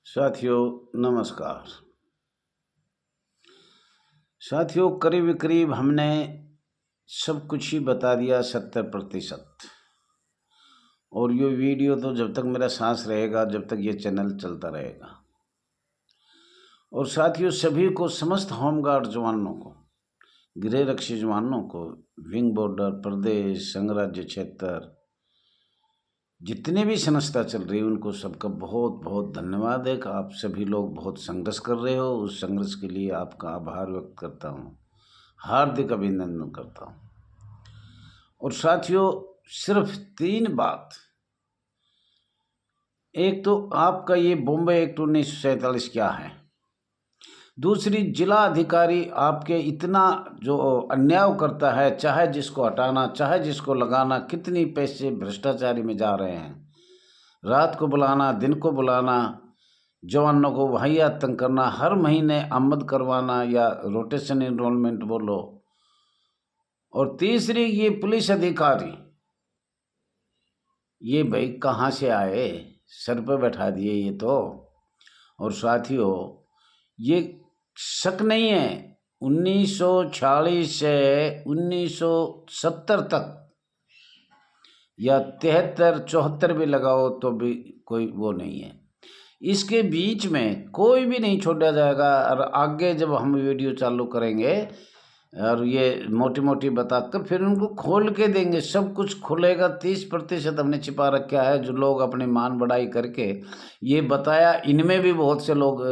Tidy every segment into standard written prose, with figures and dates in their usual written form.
साथियों नमस्कार। साथियों करीब करीब हमने सब कुछ ही बता दिया 70%। और ये वीडियो तो जब तक मेरा सांस रहेगा, जब तक ये चैनल चलता रहेगा। और साथियों सभी को, समस्त होमगार्ड जवानों को, गृह रक्षी जवानों को, विंग बॉर्डर, प्रदेश, संघ राज्य क्षेत्र, जितने भी संस्था चल रही है उनको सबका बहुत बहुत धन्यवाद है कि आप सभी लोग बहुत संघर्ष कर रहे हो। उस संघर्ष के लिए आपका आभार व्यक्त करता हूँ, हार्दिक अभिनंदन करता हूँ। और साथियों सिर्फ 3 बात। एक तो आपका ये बॉम्बे एक्ट 1947 क्या है। दूसरी, जिला अधिकारी आपके इतना जो अन्याय करता है, चाहे जिसको हटाना चाहे जिसको लगाना, कितनी पैसे भ्रष्टाचारी में जा रहे हैं। रात को बुलाना, दिन को बुलाना, जवानों को वाहियात तंग करना, हर महीने आमद करवाना या रोटेशन एनरोलमेंट बोलो। और तीसरी, ये पुलिस अधिकारी, ये भाई कहाँ से आए, सर पे बैठा दिए ये तो। और साथियों ये शक नहीं है, 1946 से 1970 तक या 73, 74 भी लगाओ तो भी कोई वो नहीं है। इसके बीच में कोई भी नहीं छोड़ा जाएगा। और आगे जब हम वीडियो चालू करेंगे और ये मोटी मोटी बताकर फिर उनको खोल के देंगे, सब कुछ खुलेगा। 30% हमने छिपा रखा है, जो लोग अपनी मान बढ़ाई करके ये बताया, इनमें भी बहुत से लोग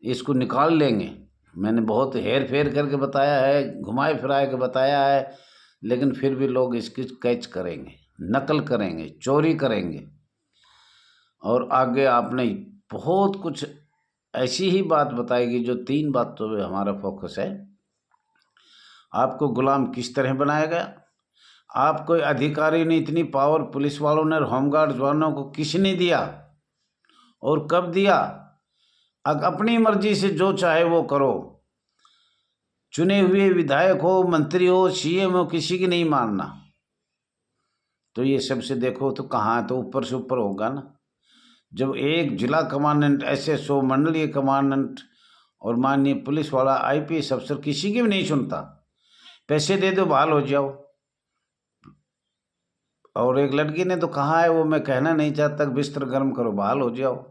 इसको निकाल लेंगे। मैंने बहुत हेर फेर करके बताया है, घुमाए फिराए के बताया है, लेकिन फिर भी लोग इसकी कैच करेंगे, नकल करेंगे, चोरी करेंगे। और आगे आपने बहुत कुछ ऐसी ही बात बताएगी जो 3 बात तो हमारा फोकस है। आपको गुलाम किस तरह बनाया गया, आप कोई अधिकारी ने इतनी पावर पुलिस वालों ने और होमगार्ड जवानों को किसने दिया और कब दिया। अपनी मर्जी से जो चाहे वो करो, चुने हुए विधायक हो, मंत्री हो, सीएम हो, किसी की नहीं मानना। तो ये सबसे देखो तो कहाँ, तो ऊपर से ऊपर होगा ना। जब एक जिला कमांडेंट, एसएसओ, मंडलीय कमांडेंट और माननीय पुलिस वाला, आईपीएस अफसर किसी की भी नहीं सुनता, पैसे दे दो बहाल हो जाओ। और एक लड़की ने तो कहा है, वो मैं कहना नहीं चाहता, बिस्तर गर्म करो बहाल हो जाओ।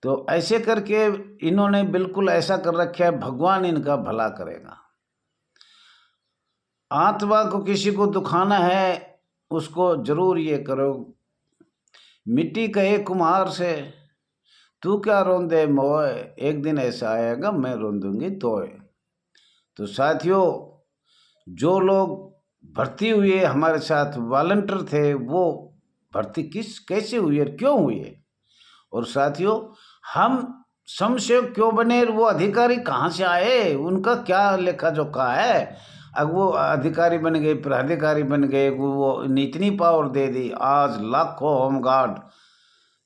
तो ऐसे करके इन्होंने बिल्कुल ऐसा कर रखा है, भगवान इनका भला करेगा। आत्मा को किसी को दुखाना है उसको जरूर ये करो। मिट्टी कहे कुम्हार से, तू क्या रोंदे मोए, एक दिन ऐसा आएगा मैं रोंदूंगी तोए। तो साथियों जो लोग भर्ती हुए हमारे साथ, वॉलंटियर थे, वो भर्ती कैसे हुई और क्यों हुई। और साथियों हम समसेवक क्यों बने, वो अधिकारी कहाँ से आए, उनका क्या लेखा जोखा है। अब वो अधिकारी बन गए, फिर अधिकारी बन गए, वो इतनी पावर दे दी, आज लाखों होमगार्ड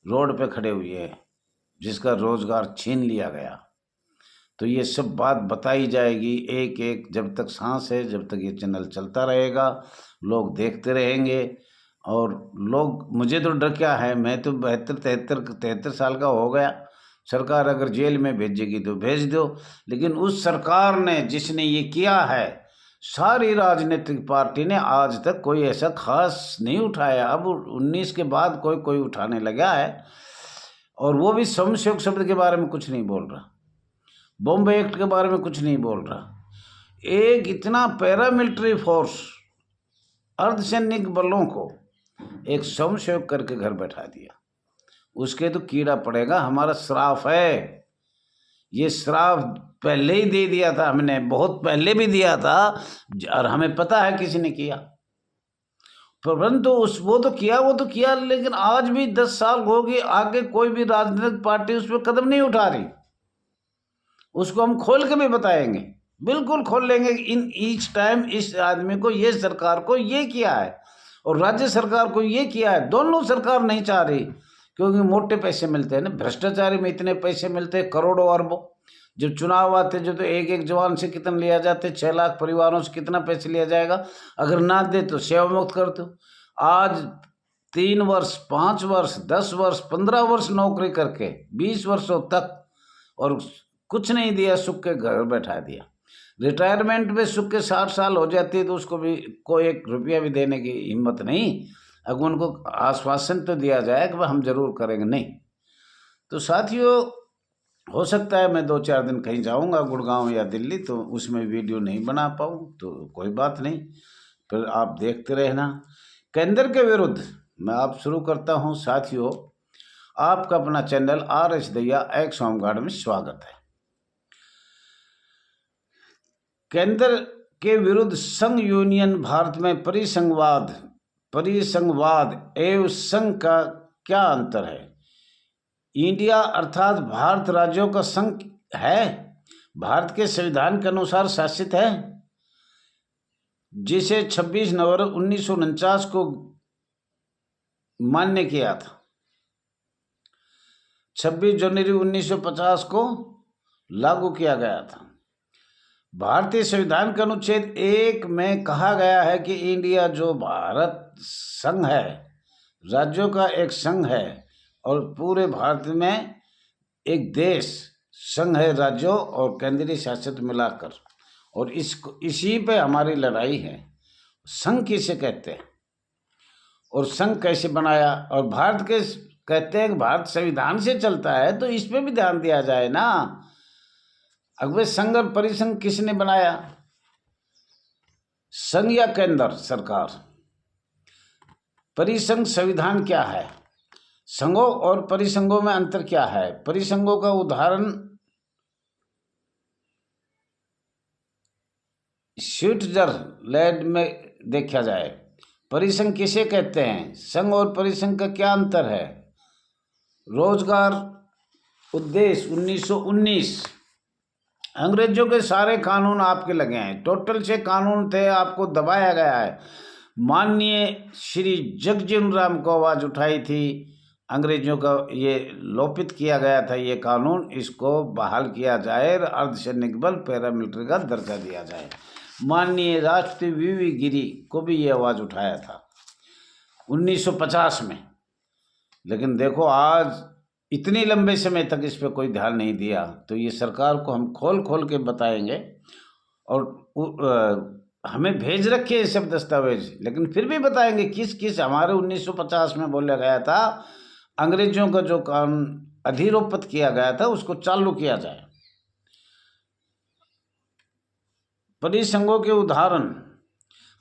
रोड पे खड़े हुए हैं, जिसका रोजगार छीन लिया गया। तो ये सब बात बताई जाएगी एक एक, जब तक सांस है, जब तक ये चैनल चलता रहेगा, लोग देखते रहेंगे। और लोग, मुझे तो डर क्या है, मैं तो 73 साल का हो गया। सरकार अगर जेल में भेजेगी तो भेज दो, लेकिन उस सरकार ने जिसने ये किया है, सारी राजनीतिक पार्टी ने आज तक कोई ऐसा खास नहीं उठाया। अब 19 के बाद कोई कोई उठाने लगा है, और वो भी समसेवक शब्द के बारे में कुछ नहीं बोल रहा, बॉम्बे एक्ट के बारे में कुछ नहीं बोल रहा। एक इतना पैरामिलिट्री फोर्स, अर्धसैनिक बलों को एक स्वयंसेवक करके घर बैठा दिया, उसके तो कीड़ा पड़ेगा। हमारा श्राप है, ये श्राप पहले ही दे दिया था हमने, बहुत पहले भी दिया था, और हमें पता है किसी ने किया। परंतु वो तो किया, लेकिन आज भी 10 साल हो गए, आगे कोई भी राजनीतिक पार्टी उस पर कदम नहीं उठा रही। उसको हम खोल के भी बताएंगे, बिल्कुल खोल लेंगे। इन ईच टाइम इस आदमी को, ये सरकार को ये किया है, और राज्य सरकार को ये किया है। दोनों सरकार नहीं चाह रही, क्योंकि मोटे पैसे मिलते हैं ना, भ्रष्टाचारी में इतने पैसे मिलते हैं, करोड़ों अरबों। जब चुनाव आते जो, तो एक एक जवान से कितना लिया जाते, 6 लाख परिवारों से कितना पैसे लिया जाएगा। अगर ना दे तो सेवा मुक्त कर दो। आज 3 वर्ष, 5 वर्ष, 10 वर्ष, 15 वर्ष नौकरी करके 20 वर्षों तक, और कुछ नहीं दिया, सुख के घर बैठा दिया। रिटायरमेंट में सुख के 60 साल हो जाती है तो उसको भी कोई 1 रुपया भी देने की हिम्मत नहीं। अगर उनको आश्वासन तो दिया जाए कि हम जरूर करेंगे, नहीं। तो साथियों, हो सकता है मैं 2-4 दिन कहीं जाऊंगा, गुड़गांव या दिल्ली, तो उसमें वीडियो नहीं बना पाऊँ, तो कोई बात नहीं, फिर आप देखते रहना। केंद्र के विरुद्ध मैं आप शुरू करता हूं। साथियों, आपका अपना channel RH Dahiya x home guard में स्वागत है। केंद्र के विरुद्ध संघ यूनियन भारत में परिसंघवाद एवं संघ का क्या अंतर है? इंडिया अर्थात भारत राज्यों का संघ है, भारत के संविधान के अनुसार शासित है, जिसे 26 नवंबर 1949 को मान्य किया था। 26 जनवरी 1950 को लागू किया गया था। भारतीय संविधान के अनुच्छेद 1 में कहा गया है कि इंडिया जो भारत संघ है, राज्यों का एक संघ है, और पूरे भारत में एक देश संघ है, राज्यों और केंद्रीय शासित मिलाकर। और इसी पे हमारी लड़ाई है। संघ किसे कहते हैं और संघ कैसे बनाया? और भारत के कहते हैं कि भारत संविधान से चलता है, तो इस पे भी ध्यान दिया जाए ना। अगले संघ और परिसंघ किसने बनाया? संघ या केंद्र सरकार? परिसंघ संविधान क्या है? संघों और परिसंघों में अंतर क्या है? परिसंघों का उदाहरण स्विट्जरलैंड में देखा जाए। परिसंघ किसे कहते हैं? संघ और परिसंघ का क्या अंतर है? रोजगार उद्देश्य 1919। अंग्रेजों के सारे कानून आपके लगे हैं, टोटल 6 कानून थे, आपको दबाया गया है। माननीय श्री जगजीवन राम को आवाज उठाई थी, अंग्रेजों का ये लोपित किया गया था ये कानून, इसको बहाल किया जाए, अर्धसैनिक बल पैरामिलिट्री का दर्जा दिया जाए। माननीय राष्ट्रपति VV गिरी को भी ये आवाज़ उठाया था 1950 में। लेकिन देखो, आज इतनी लंबे समय तक इस पर कोई ध्यान नहीं दिया। तो ये सरकार को हम खोल के बताएंगे, और हमें भेज रखे ये सब दस्तावेज, लेकिन फिर भी बताएंगे किस किस हमारे 1950 में बोला गया था, अंग्रेजों का जो कानून अधिरोपित किया गया था उसको चालू किया जाए। परिसंघों के उदाहरण।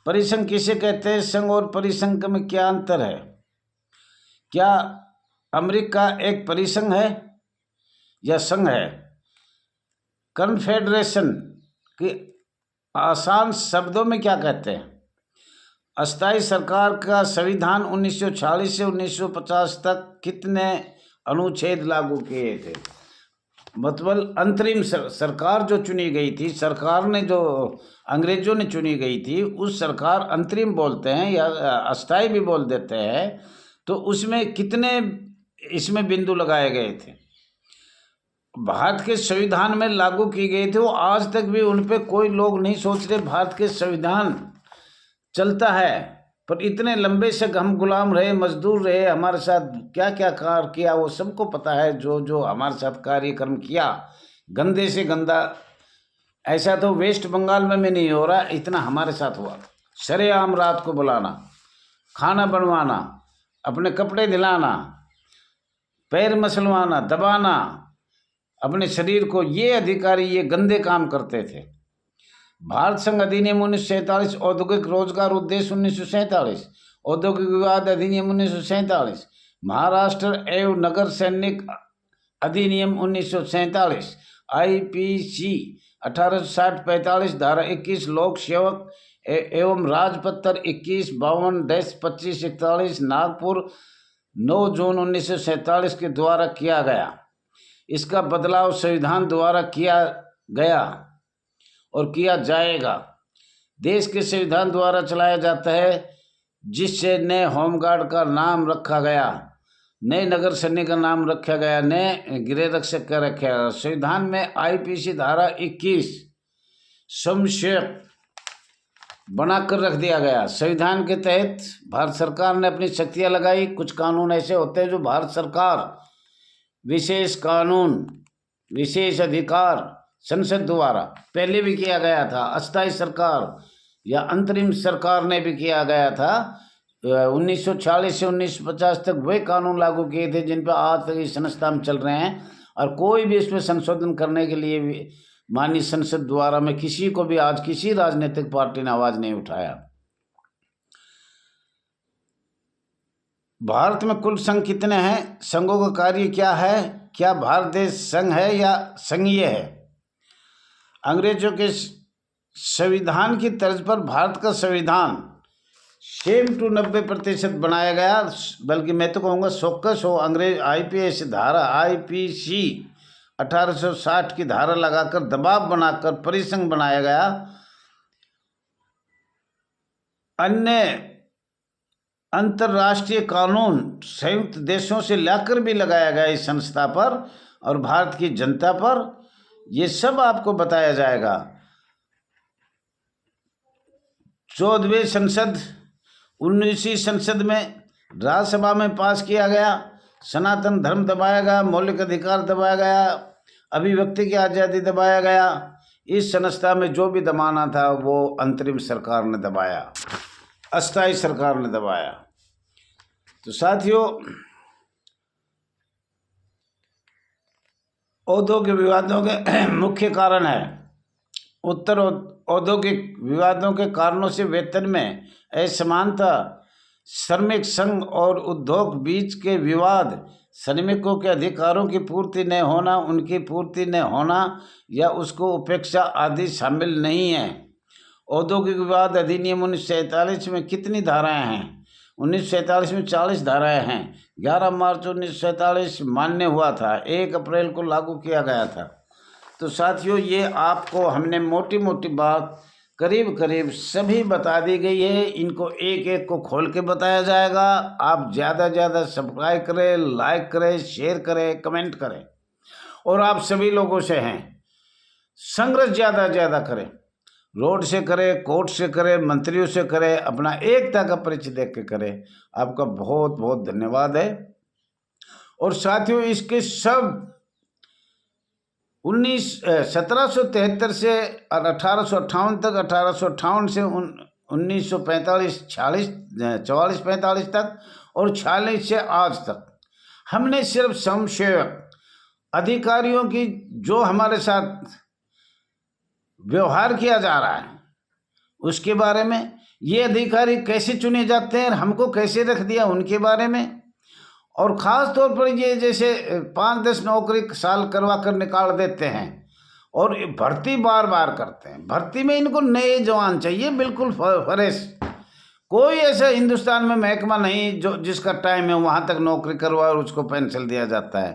परिसंघ किसे कहते हैं? संघ और परिसंघ में क्या अंतर है? क्या अमेरिका एक परिसंघ है या संघ है? कन्फेडरेशन की आसान शब्दों में क्या कहते हैं? अस्थायी सरकार का संविधान 1946 से 1950 तक कितने अनुच्छेद लागू किए थे? मतलब अंतरिम सरकार जो चुनी गई थी, सरकार ने जो अंग्रेजों ने चुनी गई थी, उस सरकार अंतरिम बोलते हैं या अस्थायी भी बोल देते हैं। तो उसमें कितने इसमें बिंदु लगाए गए थे? भारत के संविधान में लागू की गई थी, वो आज तक भी उन पे कोई लोग नहीं सोच रहे भारत के संविधान चलता है। पर इतने लंबे से हम गुलाम रहे, मजदूर रहे, हमारे साथ क्या क्या कार्य किया वो सबको पता है। जो जो हमारे साथ कार्यक्रम किया, गंदे से गंदा, ऐसा तो वेस्ट बंगाल में भी नहीं हो रहा, इतना हमारे साथ हुआ। सरेआम रात को बुलाना, खाना बनवाना, अपने कपड़े दिलाना, पैर मसलवाना, दबाना अपने शरीर को, ये अधिकारी ये गंदे काम करते थे। भारत संघ अधिनियम 1947, औद्योगिक रोजगार उद्देश्य 1947, औद्योगिक विवाद अधिनियम 1947, महाराष्ट्र एवं नगर सैनिक अधिनियम 1947, IPC 1860-45, धारा 21, लोक सेवक एवं राजपत्र 21-52-25-41, नागपुर 9 जून 1947 के द्वारा किया गया। इसका बदलाव संविधान द्वारा किया गया और किया जाएगा। देश के संविधान द्वारा चलाया जाता है, जिससे नए होमगार्ड का नाम रखा गया, नए नगर सैनिक का नाम रखा गया, नए गृह रक्षक का रखा गया। संविधान में IPC धारा 21 समशेष बनाकर रख दिया गया। संविधान के तहत भारत सरकार ने अपनी शक्तियां लगाई। कुछ कानून ऐसे होते हैं जो भारत सरकार विशेष कानून, विशेष अधिकार संसद द्वारा पहले भी किया गया था। अस्थायी सरकार या अंतरिम सरकार ने भी किया गया था। 1940 से 1950 तक वे कानून लागू किए थे जिन पर आज तक इस संस्था में चल रहे हैं, और कोई भी इसमें संशोधन करने के लिए माननीय संसद द्वारा में किसी को भी आज किसी राजनीतिक पार्टी ने आवाज नहीं उठाया। भारत में कुल संघ कितने हैं? संघों का कार्य क्या है? क्या भारत देश संघ है या संघीय है? अंग्रेजों के संविधान की तर्ज पर भारत का संविधान सेम टू 90% बनाया गया, बल्कि मैं तो कहूँगा 100 अंग्रेज आईपीएस धारा आईपीसी 1860 की धारा लगाकर दबाव बनाकर परिसंघ बनाया गया। अन्य अंतर्राष्ट्रीय कानून संयुक्त देशों से लाकर भी लगाया गया इस संस्था पर और भारत की जनता पर। ये सब आपको बताया जाएगा। 14वीं संसद 19वीं संसद में राज्यसभा में पास किया गया। सनातन धर्म दबाया गया, मौलिक अधिकार दबाया गया, अभिव्यक्ति की आज़ादी दबाया गया। इस संस्था में जो भी दबाना था वो अंतरिम सरकार ने दबाया, अस्थायी सरकार ने दबाया। तो साथियों, औद्योगिक विवादों के मुख्य कारण है उत्तर औद्योगिक विवादों के कारणों से वेतन में असमानता, श्रमिक संघ और उद्योग बीच के विवाद, श्रमिकों के अधिकारों की पूर्ति न होना, उनकी पूर्ति न होना या उसको उपेक्षा आदि शामिल नहीं है। औद्योगिक विवाद अधिनियम 1947 में कितनी धाराएं हैं? 1947 में 40 धाराएं हैं। 11 मार्च 1947 मान्य हुआ था, 1 अप्रैल को लागू किया गया था। तो साथियों, ये आपको हमने मोटी मोटी बात करीब करीब सभी बता दी गई है। इनको एक एक को खोल के बताया जाएगा। आप ज़्यादा ज़्यादा सब्सक्राइब करें, लाइक करें, शेयर करें, कमेंट करें, और आप सभी लोगों से हैं संघर्ष ज़्यादा करें। रोड से करें, कोर्ट से करें, मंत्रियों से करें, अपना एकता का परिचय देख के करें। आपका बहुत बहुत धन्यवाद है। और साथियों, इसके सब 1773 से 1858 तक, 1858 से 1945 44-45 तक और 46 से आज तक हमने सिर्फ स्वयंसेवक अधिकारियों की जो हमारे साथ व्यवहार किया जा रहा है उसके बारे में, ये अधिकारी कैसे चुने जाते हैं, हमको कैसे रख दिया उनके बारे में, और ख़ास तौर पर ये जैसे 5-10 नौकरी साल करवा कर निकाल देते हैं और भर्ती बार बार करते हैं। भर्ती में इनको नए जवान चाहिए, बिल्कुल फ्रेश। कोई ऐसा हिंदुस्तान में महकमा नहीं जो जिसका टाइम है वहाँ तक नौकरी करवा और उसको पेंशन दिया जाता है।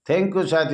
थैंक यू साथियों।